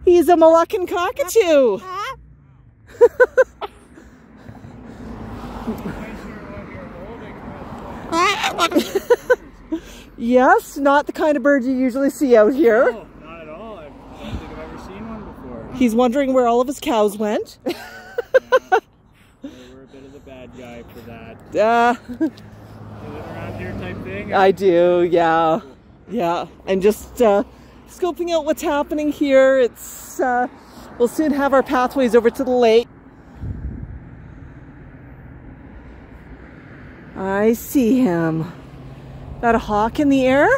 He's a Moluccan cockatoo. Yes, not the kind of bird you usually see out here. No, not at all. I don't think I've ever seen one before. He's wondering where all of his cows went. Yeah. We're a bit of the bad guy for that. You live around here type thing? I do, yeah. Yeah, I'm just scoping out what's happening here. It's we'll soon have our pathways over to the lake. I see him. Got a hawk in the air.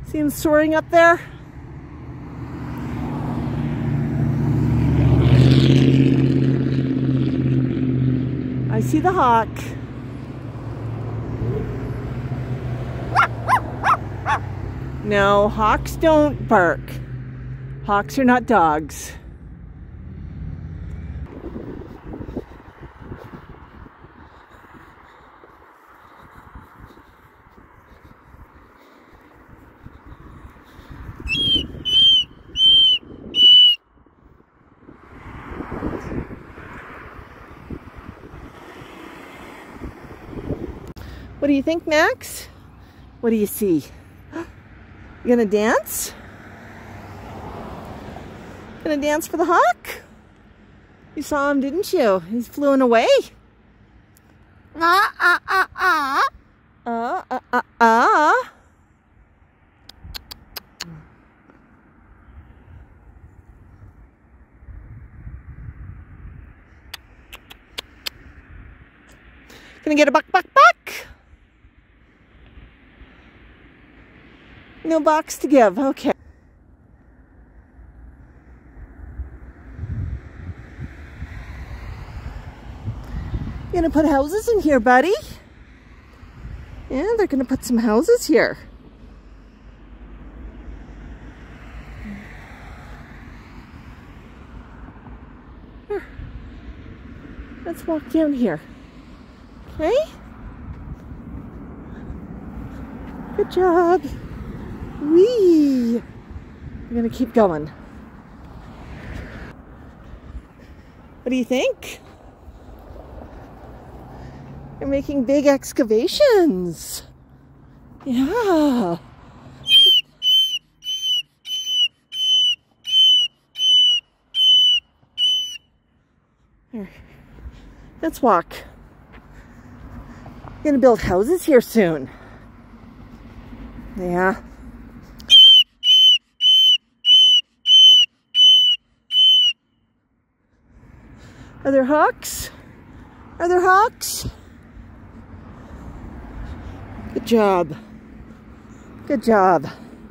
See him soaring up there? I see the hawk. No, hawks don't bark. Hawks are not dogs. What do you think, Max? What do you see? You gonna dance? Gonna dance for the hawk? You saw him, didn't you? He's flew away. Gonna get a buck. No box to give, okay. You gonna put houses in here, buddy? Yeah, they're gonna put some houses here. Here. Let's walk down here. Okay? Good job. Whee! We're gonna keep going. What do you think? You're making big excavations. Yeah. Here. Let's walk. We're gonna build houses here soon. Yeah. Are there hawks? Are there hawks? Good job. Good job.